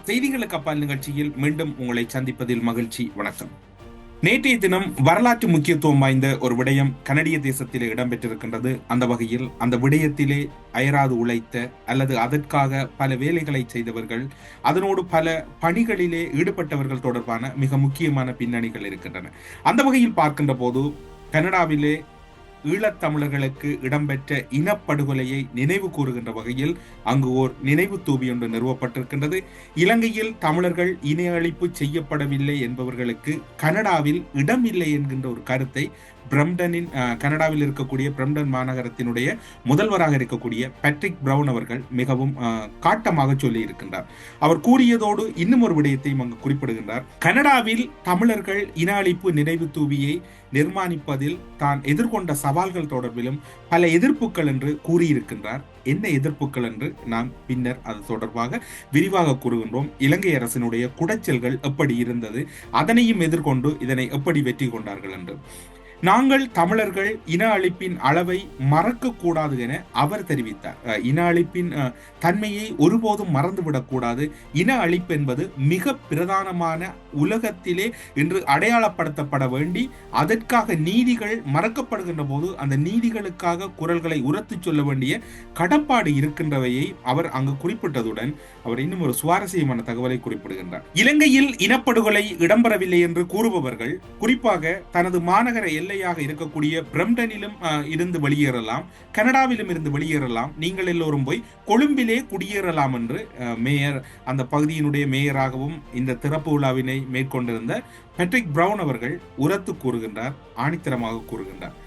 செய்திகளுக்கு அப்பால் நிகழ்ச்சியில் மீண்டும் உங்களை சந்திப்பதில் மகிழ்ச்சி. வணக்கம். நேற்றைய தினம் வரலாற்று முக்கியத்துவம் வாய்ந்த ஒரு விடயம் கனடிய தேசத்திலே இடம்பெற்றிருக்கின்றது. அந்த வகையில் அந்த விடயத்திலே அயராது உழைத்த அல்லது அதற்காக பல வேலைகளை செய்தவர்கள், அதனோடு பல பணிகளிலே ஈடுபட்டவர்கள் தொடர்பான மிக முக்கியமான பின்னணிகள் இருக்கின்றன. அந்த வகையில் பார்க்கின்ற போது கனடாவிலே ஈழத்தமிழர்களுக்கு இடம்பெற்ற இனப்படுகொலையை நினைவு கூறுகின்ற வகையில் அங்கு ஓர் நினைவு தூபி ஒன்று நிறுவப்பட்டிருக்கின்றது. இலங்கையில் தமிழர்கள் இன அழிப்பு செய்யப்படவில்லை என்பவர்களுக்கு கனடாவில் இடமில்லை என்கின்ற ஒரு கருத்தை பிரம்டனின் கனடாவில் இருக்கக்கூடிய பிரம்டன் மாநகரத்தினுடைய முதல்வராக இருக்கக்கூடிய பேட்ரிக் பிரவுன் அவர்கள் மிகவும் காட்டமாக சொல்லி இருக்கின்றார். அவர் கூறியதோடு இன்னும் ஒரு விடயத்தையும் அங்கு குறிப்பிடுகின்றார். கனடாவில் தமிழர்கள் இன அழிப்பு நினைவு தூவியை நிர்மாணிப்பதில் தான் எதிர்கொண்ட சவால்கள் தொடர்பிலும் பல எதிர்ப்புகள் என்று கூறியிருக்கின்றார். என்ன எதிர்ப்புகள் என்று நாம் பின்னர் அது தொடர்பாக விரிவாக கூறுகின்றோம். இலங்கை அரசினுடைய குடைச்சல்கள் எப்படி இருந்தது, அதனையும் எதிர்கொண்டு இதனை எப்படி வெற்றி கொண்டார்கள் என்று. நாங்கள் தமிழர்கள் இன அழிப்பின் அளவை மறக்க கூடாது என அவர் தெரிவித்தார். இன அழிப்பின் தன்மையை ஒருபோதும் மறந்துவிடக் கூடாது. இன அழிப்பு என்பது மிக பிரதானமான, உலகத்திலே இன்று அடையாளப்படுத்தப்பட வேண்டி அதற்காக நீதிகள் மறக்கப்படுகின்ற போது அந்த நீதிகளுக்காக குரல்களை உரத்து சொல்ல வேண்டிய கடப்பாடு இருக்கின்றவையை அவர் அங்கு குறிப்பிட்டதுடன் அவர் இன்னும் ஒரு சுவாரஸ்யமான தகவலை குறிப்பிடுகின்றார். இலங்கையில் இனப்படுகொலை இடம்பெறவில்லை என்று கூறுபவர்கள் குறிப்பாக தனது மாநகர எல்லையாக இருக்கக்கூடிய பிரம்டனிலும் இருந்து வெளியேறலாம், கனடாவிலும் இருந்து வெளியேறலாம், நீங்கள் எல்லோரும் போய் கொழும்பிலே குடியேறலாம் என்று மேயர், அந்த பகுதியினுடைய மேயராகவும் இந்த திறப்பு விழாவினை மேற்கொண்டிருந்த பேட்ரிக் பிரவுன் அவர்கள் உரத்து கூறுகின்றார், ஆணித்தரமாக கூறுகின்றார்.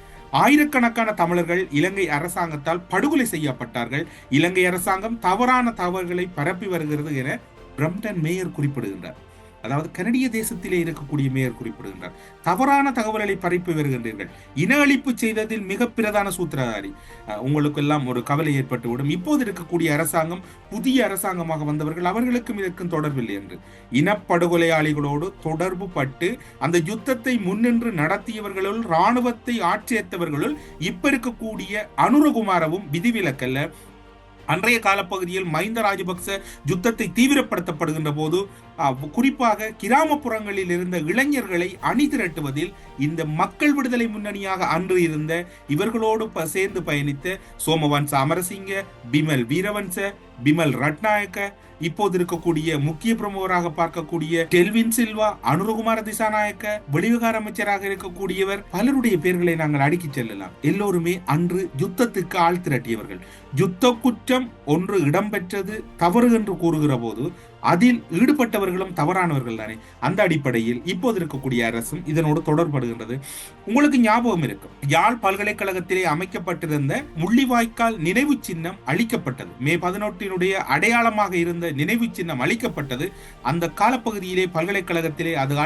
ஆயிரக்கணக்கான தமிழர்கள் இலங்கை அரசாங்கத்தால் படுகொலை செய்யப்பட்டார்கள். இலங்கை அரசாங்கம் தவறான தகவல்களை பரப்பி வருகிறது என பிரம்டன் மேயர் குறிப்பிடுகின்றார். அதாவது கனடிய தேசத்திலே இருக்கக்கூடிய மேயர் குறிப்பிடுகின்றார். தவறான தகவல்களை பரப்பி வருகின்றீர்கள். இன அழிப்பு செய்ததில் மிக பிரதான சூத்திரதாரி. உங்களுக்கு எல்லாம் ஒரு கவலை ஏற்பட்டுவிடும். இப்போது இருக்கக்கூடிய அரசாங்கம் புதிய அரசாங்கமாக வந்தவர்கள், அவர்களுக்கும் இதற்கும் தொடர்பில்லை என்று இனப்படுகொலையாளிகளோடு தொடர்பு பட்டு அந்த யுத்தத்தை முன்னின்று நடத்தியவர்களுள், இராணுவத்தை ஆட்சியத்தவர்களுள் இப்ப இருக்கக்கூடிய அனுரகுமாரவும் விதிவிலக்கல்ல. அன்றைய காலப்பகுதியில் மஹிந்த ராஜபக்ச யுத்தத்தை தீவிரப்படுத்தப்படுகின்ற போது குறிப்பாக கிராமப்புறங்களில் இருந்த இளைஞர்களை அணி திரட்டுவதில் இந்த மக்கள் விடுதலை முன்னணியாக அன்று இருந்த இவர்களோடு சேர்ந்து பயணித்த சோமவன்ச அமரசிங்க, பிமல் வீரவன்ச, பிமல் ரட்நாயக்க, இப்போது இருக்கக்கூடிய முக்கிய பிரமுகராக பார்க்கக்கூடிய டெல்வின் சில்வா, அனுரகுமார திசாநாயக்க, வெளிவிகார அமைச்சராக இருக்கக்கூடியவர், பலருடைய பெயர்களை நாங்கள் அடுக்கி செல்லலாம். எல்லோருமே அன்று யுத்தத்துக்கு ஆள் திரட்டியவர்கள். யுத்த குற்றம் ஒன்று இடம்பெற்றது தவறு என்று கூறுகிற போது அதில் ஈடுபட்டவர்களும் தவறானவர்கள் தானே. அந்த அடிப்படையில் இப்போது இருக்கக்கூடிய அரசும் இதனோடு தொடர்படுகின்றது. உங்களுக்கு ஞாபகம் இருக்கும், யாழ் பல்கலைக்கழகத்திலே அமைக்கப்பட்டிருந்த முள்ளிவாய்க்கால் நினைவு சின்னம் அளிக்கப்பட்டது. மே 11 அடையாளமாக இருந்த நினைவு சின்னம் அளிக்கப்பட்டது. அந்த காலப்பகுதியிலே பல்கலைக்கழகத்திலே அது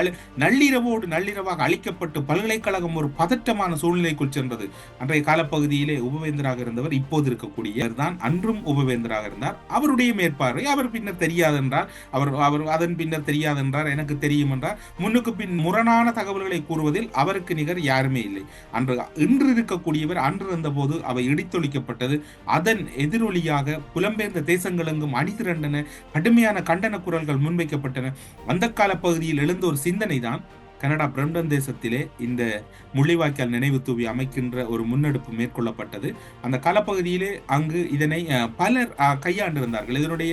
நள்ளிரவாக அளிக்கப்பட்டு பல்கலைக்கழகம் ஒரு பதற்றமான சூழ்நிலைக்குள் சென்றது. அன்றைய காலப்பகுதியிலே உபவேந்தராக இருந்தவர் இப்போது இருக்கக்கூடிய தான், அன்றும் உபவேந்தராக இருந்தார். அவருடைய மேற்பார்வை, அவர் பின்னர் தெரியாது என்றார், அவர் அதன் பின்னர் தெரியாது என்றார், எனக்கு தெரியும் என்றார். முன்னுக்கு பின் முரணான தகவல்களை கூறுவதில் அவருக்கு நிகர் யாருமே இல்லை. இன்று இருக்கக்கூடியவர் அன்று இருந்த போது அவை இடித்தொழிக்கப்பட்டது. அதன் எதிரொலியாக புலம்பெயர்ந்த தேசங்களெங்கும் அணிதிரண்டன, கடுமையான கண்டன குரல்கள் முன்வைக்கப்பட்டன. அந்த கால பகுதியில் எழுந்த ஒரு சிந்தனை தான் கனடா பிரம்டன் தேசத்திலே இந்த முள்ளிவாய்க்கால் நினைவு தூவி அமைக்கின்ற ஒரு முன்னெடுப்பு மேற்கொள்ளப்பட்டது. அந்த காலப்பகுதியிலே அங்கு இதனை பலர் கையாண்டிருந்தார்கள். இதனுடைய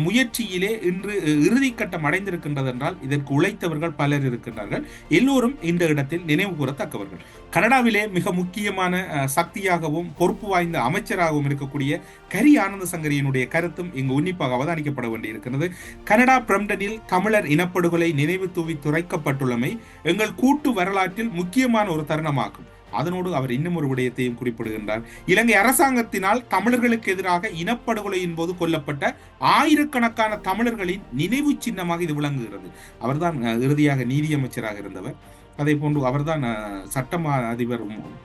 முயற்சியிலே இன்று இறுதிக்கட்டம் அடைந்திருக்கின்றது என்றால் இதற்கு உழைத்தவர்கள் பலர் இருக்கின்றார்கள். எல்லோரும் இந்த இடத்தில் நினைவு கூறத்தக்கவர்கள். கனடாவிலே மிக முக்கியமான சக்தியாகவும் பொறுப்பு வாய்ந்த அமைச்சராகவும் இருக்கக்கூடிய கரி ஆனந்த சங்கரியினுடைய கருத்தும் இங்கு உன்னிப்பாக அவதானிக்கப்பட வேண்டியிருக்கிறது. கனடா பிரம்டனில் தமிழர் இனப்படுகொலை நினைவு தூவி துரைக்கப்பட்டுள்ளமை எங்கள் கூட்டு வரலாற்றில் முக்கியமான ஒரு தருணமாகும். அதனோடு அவர் இன்னும் ஒரு விடயத்தையும் குறிப்பிடுகின்றார். இலங்கை அரசாங்கத்தினால் தமிழர்களுக்கு எதிராக இனப்படுகொலையின் போது கொல்லப்பட்ட ஆயிரக்கணக்கான தமிழர்களின் நினைவு சின்னமாக இது விளங்குகிறது. அவர்தான் இறுதியாக நீதியமைச்சராக இருந்தவர். அதே போன்று அவர்தான் சட்டமா அதிபர்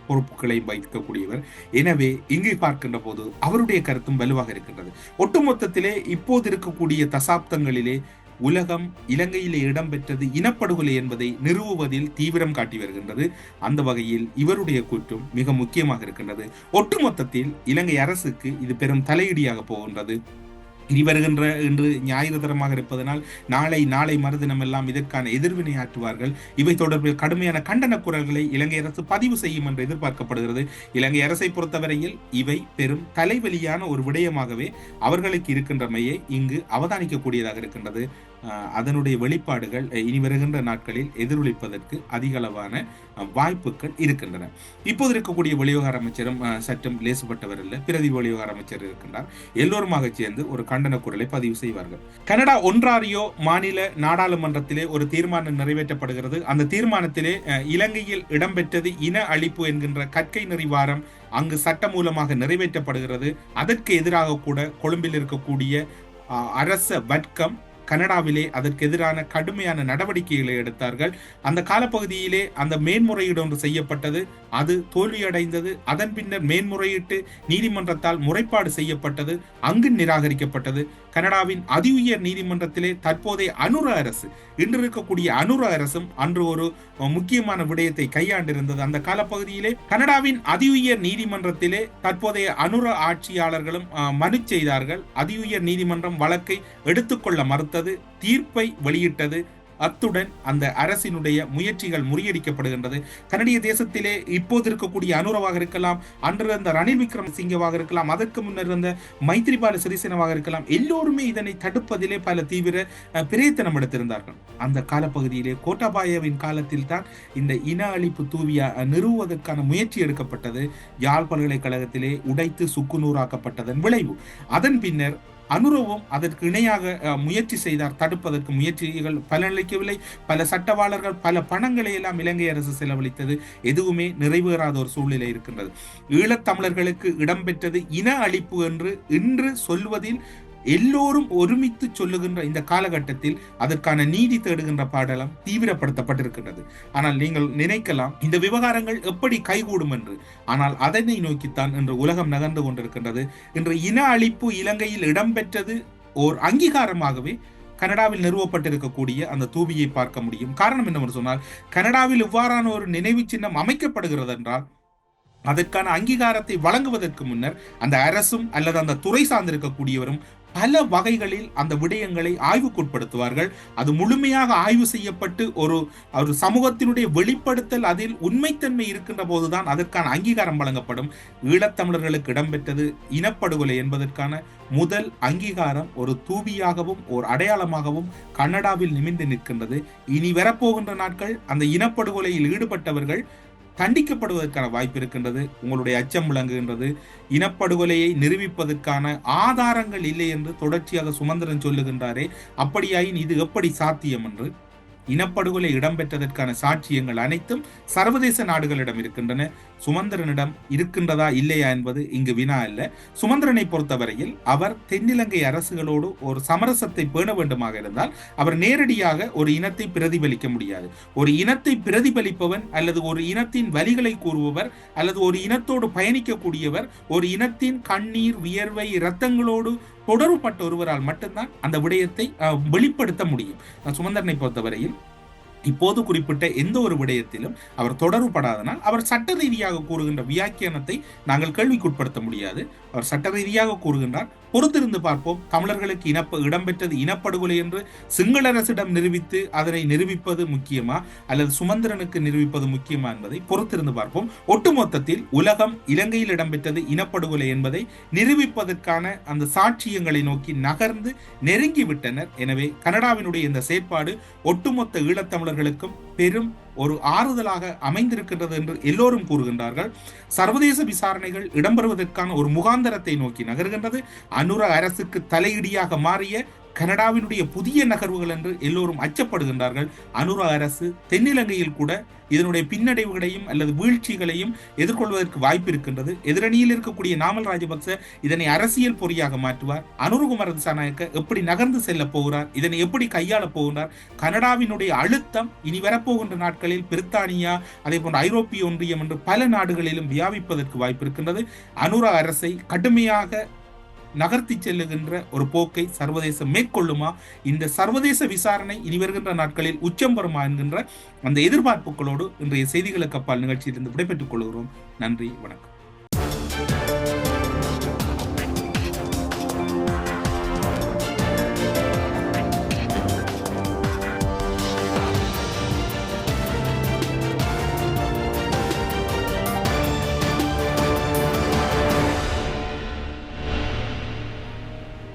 பொறுப்புகளை வைக்கக்கூடியவர். எனவே இங்கு பார்க்கின்ற போது அவருடைய கருத்தும் வலுவாக இருக்கின்றது. ஒட்டுமொத்தத்திலே இப்போது இருக்கக்கூடிய தசாப்தங்களிலே உலகம் இலங்கையிலே இடம்பெற்றது இனப்படுகொலை என்பதை நிறுவுவதில் தீவிரம் காட்டி வருகின்றது. அந்த வகையில் இவருடைய கூற்றும் மிக முக்கியமாக இருக்கின்றது. ஒட்டுமொத்தத்தில் இலங்கை அரசுக்கு இது பெரும் தலையீடியாக போகின்றது. இனி வருகின்ற இன்று ஞாயிறு தரமாக இருப்பதனால் நாளை மறுதினம் எல்லாம் இதற்கான எதிர்வினை ஆற்றுவார்கள். இவை தொடர்பில் கடுமையான கண்டன குரல்களை இலங்கை அரசு பதிவு செய்யும் என்று எதிர்பார்க்கப்படுகிறது. இலங்கை அரசை பொறுத்தவரையில் இவை பெரும் தலைவலியான ஒரு விடயமாகவே அவர்களுக்கு இருக்கின்றமையை இங்கு அவதானிக்கக்கூடியதாக இருக்கின்றது. அதனுடைய வெளிப்பாடுகள் இனி வருகின்ற நாட்களில் எதிரொலிப்பதற்கு அதிகளவான வாய்ப்புகள் இருக்கின்றன. இப்போது இருக்கக்கூடிய வெளிவிவகார அமைச்சரும் சற்றும் லேசுப்பட்டவர் அல்ல. பிரதி வெளிவிவகார அமைச்சர் இருக்கின்றார். எல்லோருமாக சேர்ந்து ஒரு கண்டன குரலை பதிவு செய்வார்கள். கனடா ஒன்றாரியோ மாநில நாடாளுமன்றத்திலே ஒரு தீர்மானம் நிறைவேற்றப்படுகிறது. அந்த தீர்மானத்திலே இலங்கையில் இடம்பெற்றது இன அழிப்பு என்கின்ற கற்கை நெறிவாரம் அங்கு சட்டமூலமாக நிறைவேற்றப்படுகிறது. அதற்கு எதிராக கூட கொழும்பில் இருக்கக்கூடிய அரச வர்க்கம் கனடாவிலே அதற்கு எதிரான கடுமையான நடவடிக்கைகளை எடுத்தார்கள். அந்த காலப்பகுதியிலே அந்த மேன்முறையீடு ஒன்று செய்யப்பட்டது. அது தோல்வியடைந்தது. அதன் பின்னர் மேன்முறையீட்டு நீதிமன்றத்தால் முறைப்பாடு செய்யப்பட்டது. அங்கு நிராகரிக்கப்பட்டது. கனடாவின் அதி உயர் நீதிமன்றத்திலே தற்போதைய அனுர அரசு, இன்று இருக்கக்கூடிய அனுர அரசும் அன்று ஒரு முக்கியமான விடயத்தை கையாண்டிருந்தது. அந்த காலப்பகுதியிலே கனடாவின் அதி உயர் நீதிமன்றத்திலே தற்போதைய அனுர ஆட்சியாளர்களும் மனு செய்தார்கள். அதி உயர் நீதிமன்றம் வழக்கை எடுத்துக்கொள்ள மறுத்தது, தீர்ப்பை வெளியிட்டது. அத்துடன் அந்த அரசினுடைய முயற்சிகள் முறியடிக்கப்படுகின்றது. கனடிய தேசத்திலே இப்போது இருக்கக்கூடிய அனுரவாக இருக்கலாம், அன்று இருந்த ரணில் விக்ரமசிங்கவாக இருக்கலாம், அதற்கு முன்னர் இருந்த மைத்ரிபால சிறிசேனவாக இருக்கலாம், எல்லோருமே இதனை தடுப்பதிலே பல தீவிர பிரயத்தனம் எடுத்திருந்தார்கள். அந்த காலப்பகுதியிலே கோட்டாபாயவின் காலத்தில் தான் இந்த இன அழிப்பு தூவியா நிறுவுவதற்கான முயற்சி எடுக்கப்பட்டது. யாழ் பல்கலைக்கழகத்திலே உடைத்து சுக்குநூறாக்கப்பட்டதன் விளைவு. அதன் பின்னர் அனுரவும் அதற்கு இணையாக முயற்சி செய்தார். தடுப்பதற்கு முயற்சிகள் பலனளிக்கவில்லை. பல சட்டவாளர்கள் பல பணங்களை எல்லாம் இலங்கை அரசு செலவழித்தது. எதுவுமே நிறைவேறாத ஒரு சூழ்நிலை இருக்கின்றது. ஈழத்தமிழர்களுக்கு இடம்பெற்றது இன அழிப்பு என்று இன்று சொல்வதில் எல்லோரும் ஒருமித்து சொல்லுகின்ற இந்த காலகட்டத்தில் அதற்கான நீதி தேடுகின்ற பாடலம் தீவிரப்படுத்தப்பட்டிருக்கின்றது. ஆனால் நீங்கள் நினைக்கலாம் இந்த விவகாரங்கள் எப்படி கைகூடும் என்று. ஆனால் அதனை நோக்கித்தான் இன்று உலகம் நகர்ந்து கொண்டிருக்கின்றது. இன்று இன அழிப்பு இலங்கையில் இடம்பெற்றது ஓர் அங்கீகாரமாகவே கனடாவில் நிறுவப்பட்டிருக்கக்கூடிய அந்த தூபியை பார்க்க முடியும். காரணம் என்னவென்று சொன்னால், கனடாவில் இவ்வாறான ஒரு நினைவு சின்னம் அமைக்கப்படுகிறது என்றால் அதற்கான அங்கீகாரத்தை வழங்குவதற்கு முன்னர் அந்த அரசும் அல்லது அந்த துறை சார்ந்திருக்கக்கூடியவரும் பல வகைகளில் அந்த விடயங்களை ஆய்வுக்குட்படுத்துவார்கள். அது முழுமையாக ஆய்வு செய்யப்பட்டு ஒரு சமூகத்தினுடைய வெளிப்படுத்தல் அதில் உண்மைத்தன்மை இருக்கின்ற போதுதான் அதற்கான அங்கீகாரம் வழங்கப்படும். ஈழத்தமிழர்களுக்கு இடம்பெற்றது இனப்படுகொலை என்பதற்கான முதல் அங்கீகாரம் ஒரு தூபியாகவும் ஒரு அடையாளமாகவும் கனடாவில் நிமிர்ந்து நிற்கின்றது. இனி வரப்போகின்ற நாட்கள் அந்த இனப்படுகொலையில் ஈடுபட்டவர்கள் தண்டிக்கப்படுவதற்கான வாய்ப்பு இருக்கின்றது. உங்களுடைய அச்சம் விளங்குகின்றது. இனப்படுகொலையை நிரூபிப்பதற்கான ஆதாரங்கள் இல்லை என்று தொடர்ச்சியாக சுமந்திரன் சொல்லுகின்றாரே, அப்படியாயின் இது எப்படி சாத்தியம் என்று. இனப்படுகொலை இடம்பெற்றதற்கான சாட்சியங்கள் அனைத்தும் சர்வதேச நாடுகளிடம் இருக்கின்றன. சுமந்திரனிடம் இருக்கின்றதா இல்லையா என்பது இங்கு வினா அல்ல. சுமந்திரனை பொறுத்தவரையில் அவர் தென்னிலங்கை அரசுகளோடு ஒரு சமரசத்தை பேண வேண்டுமாக இருந்தால் அவர் நேரடியாக ஒரு இனத்தை பிரதிபலிக்க முடியாது. ஒரு இனத்தை பிரதிபலிப்பவன் அல்லது ஒரு இனத்தின் வலிகளை கூறுபவர் அல்லது ஒரு இனத்தோடு பயணிக்கக்கூடியவர் ஒரு இனத்தின் கண்ணீர் வியர்வை இரத்தங்களோடு தொடர்புபட்ட ஒருவரால் மட்டும்தான் அந்த விடயத்தை வெளிப்படுத்த முடியும். சுமந்திரனை பொறுத்தவரையில் இப்போது குறிப்பிட்ட எந்த ஒரு விடயத்திலும் அவர் தொடர்புபடாதனால் அவர் சட்ட ரீதியாக கூறுகின்ற வியாக்கியானத்தை நாங்கள் கேள்விக்குட்படுத்த முடியாது. அவர் சட்ட ரீதியாக கூறுகின்றார். பொறுத்திருந்து பார்ப்போம். தமிழர்களுக்கு இடம்பெற்றது இனப்படுகொலை என்று சிங்கள அரசிடம் நிரூபித்து அதனை நிரூபிப்பது முக்கியமா அல்லது சுமந்திரனுக்கு நிரூபிப்பது முக்கியமா என்பதை பொறுத்திருந்து பார்ப்போம். ஒட்டுமொத்தத்தில் உலகம் இலங்கையில் இடம்பெற்றது இனப்படுகொலை என்பதை நிரூபிப்பதற்கான அந்த சாட்சியங்களை நோக்கி நகர்ந்து நெருங்கிவிட்டனர். எனவே கனடாவினுடைய இந்த செயற்பாடு ஒட்டுமொத்த ஈழத்தமிழர்களுக்கும் பெரும் ஒரு ஆறுதலாக அமைந்திருக்கின்றது என்று எல்லோரும் கூறுகின்றார்கள். சர்வதேச விசாரணைகள் இடம்பெறுவதற்கான ஒரு முகாந்தரத்தை நோக்கி நகர்கின்றது. அனுர அரசுக்கு தலையிடியாக மாறிய கனடாவினுடைய புதிய நகர்வுகள் என்று எல்லோரும் அச்சப்படுகின்றார்கள். அனுர அரசு தென்னிலங்கையில் கூட இதனுடைய பின்னடைவுகளையும் அல்லது வீழ்ச்சிகளையும் எதிர்கொள்வதற்கு வாய்ப்பு இருக்கின்றது. எதிரணியில் இருக்கக்கூடிய நாமல் ராஜபக்ச இதனை அரசியல் பொறியாக மாற்றுவார். அனுரகுமார திசாநாயக்க எப்படி நகர்ந்து செல்ல போகிறார், இதனை எப்படி கையாள போகிறார். கனடாவினுடைய அழுத்தம் இனி வரப்போகின்ற நாட்களில் பிரித்தானியா அதே போன்ற ஐரோப்பிய ஒன்றியம் என்று பல நாடுகளிலும் வியாபிப்பதற்கு வாய்ப்பு இருக்கின்றது. அனுர அரசை கடுமையாக நகர்த்தி செல்லுகின்ற ஒரு போக்கை சர்வதேசம் மேற்கொள்ளுமா, இந்த சர்வதேச விசாரணை இனி வருகின்ற நாட்களில் உச்சம் பெறுமா என்கின்ற அந்த எதிர்பார்ப்புகளோடு இன்றைய செய்திகளுக்கு அப்பால் நிகழ்ச்சியிலிருந்து விடைபெற்றுக் கொள்கிறோம். நன்றி, வணக்கம்.